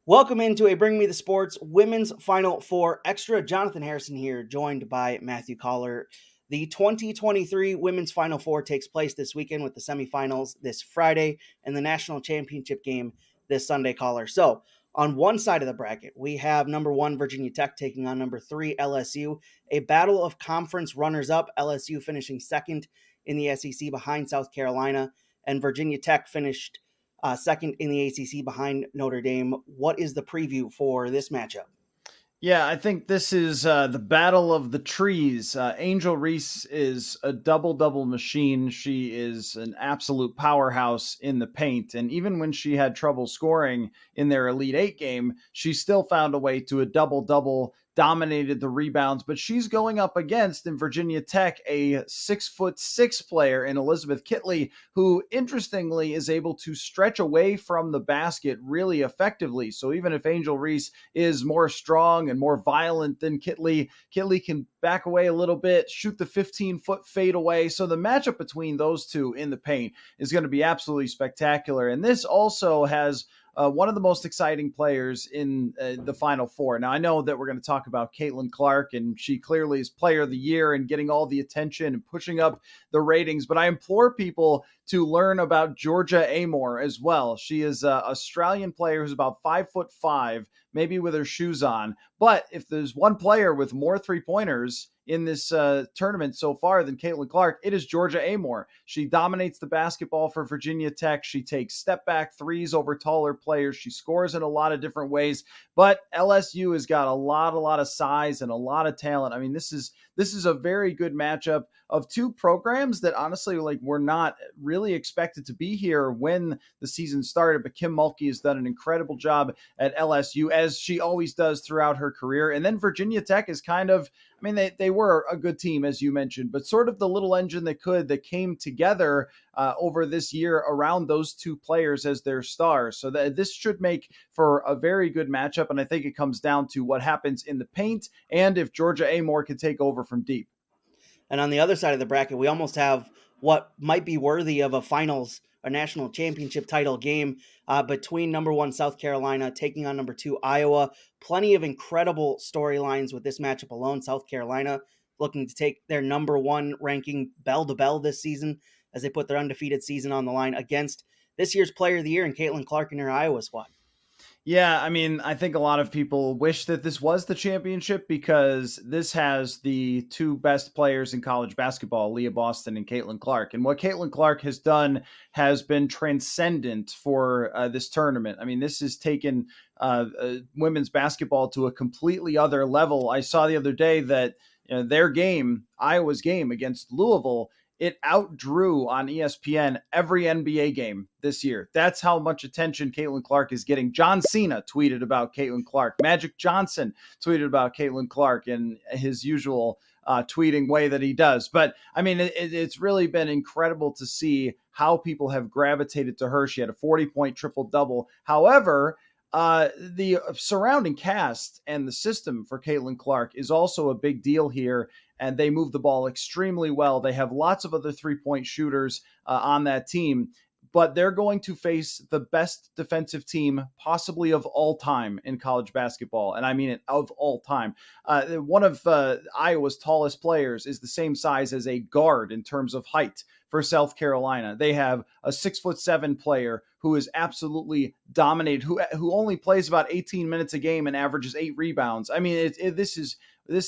Welcome into a Bring Me the Sports Women's Final Four Extra. Jonathan Harrison here, joined by Matthew Collar. The 2023 Women's Final Four takes place this weekend with the semifinals this Friday and the national championship game this Sunday, Collar. So, on one side of the bracket, we have number one Virginia Tech taking on number three LSU, a battle of conference runners-up, LSU finishing second in the SEC behind South Carolina, and Virginia Tech finished second in the ACC behind Notre Dame. What is the preview for this matchup? Yeah, I think this is the battle of the trees. Angel Reese is a double-double machine. She is an absolute powerhouse in the paint. And even when she had trouble scoring in their Elite Eight game, she still found a way to a double-double, dominated the rebounds. But she's going up against, in Virginia Tech, a 6'6" player in Elizabeth Kitley, who, interestingly, is able to stretch away from the basket really effectively. So even if Angel Reese is more strong and more violent than Kitley can back away a little bit, shoot the 15-foot fade away. So the matchup between those two in the paint is going to be absolutely spectacular. And this also has one of the most exciting players in the Final Four. Now, I know that we're going to talk about Caitlin Clark, and she clearly is Player of the Year and getting all the attention and pushing up the ratings, but I implore people to learn about Georgia Amoore as well. She is an Australian player who's about 5'5", maybe with her shoes on. But if there's one player with more three-pointers in this tournament so far than Caitlin Clark, it is Georgia Amoore. She dominates the basketball for Virginia Tech. She takes step-back threes over taller players. She scores in a lot of different ways. But LSU has got a lot of size and a lot of talent. I mean, this is a very good matchup of two programs that honestly, were not really expected to be here when the season started. But Kim Mulkey has done an incredible job at LSU, as she always does throughout her career. And then Virginia Tech is kind of, I mean, they were a good team, as you mentioned, but sort of the little engine that came together over this year around those two players as their stars. So this should make for a very good matchup. And I think it comes down to what happens in the paint and if Georgia Amoore can take over from deep. And on the other side of the bracket, we almost have what might be worthy of a national championship title game between number one South Carolina taking on number two Iowa. Plenty of incredible storylines with this matchup alone. South Carolina looking to take their number one ranking bell to bell this season as they put their undefeated season on the line against this year's Player of the Year and Caitlin Clark in her Iowa squad. Yeah, I mean, I think a lot of people wish that this was the championship because this has the two best players in college basketball, Leah Boston and Caitlin Clark. And what Caitlin Clark has done has been transcendent for this tournament. I mean, this has taken women's basketball to a completely other level. I saw the other day that their game, Iowa's game against Louisville, it outdrew on ESPN every NBA game this year. That's how much attention Caitlin Clark is getting. John Cena tweeted about Caitlin Clark. Magic Johnson tweeted about Caitlin Clark in his usual tweeting way that he does. But I mean, it's really been incredible to see how people have gravitated to her. She had a 40-point triple-double. However, the surrounding cast and the system for Caitlin Clark is also a big deal here, and they move the ball extremely well. They have lots of other three-point shooters on that team, but they're going to face the best defensive team possibly of all time in college basketball. And I mean it, of all time. One of Iowa's tallest players is the same size as a guard in terms of height for South Carolina. They have a 6'7" player who is absolutely dominated, who only plays about 18 minutes a game and averages 8 rebounds. I mean, this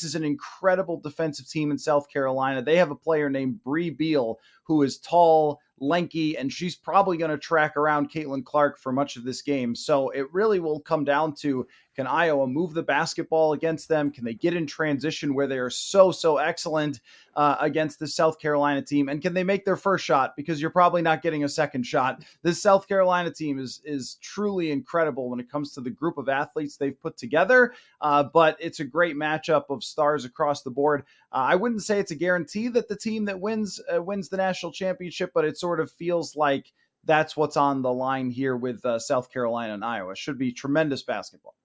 is an incredible defensive team in South Carolina. They have a player named Bree Beal who is tall, lanky, and she's probably going to track around Caitlin Clark for much of this game. So it really will come down to, can Iowa move the basketball against them? Can they get in transition where they are so excellent against the South Carolina team? And can they make their first shot? Because you're probably not getting a second shot. This South Carolina team is truly incredible when it comes to the group of athletes they've put together. But it's a great matchup of stars across the board. I wouldn't say it's a guarantee that the team that wins the national championship, but it sort of feels like that's what's on the line here with South Carolina and Iowa. Should be tremendous basketball.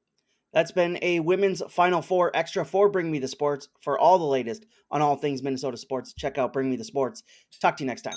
That's been a Women's Final Four Extra for Bring Me the Sports. For all the latest on all things Minnesota sports, check out Bring Me the Sports. Talk to you next time.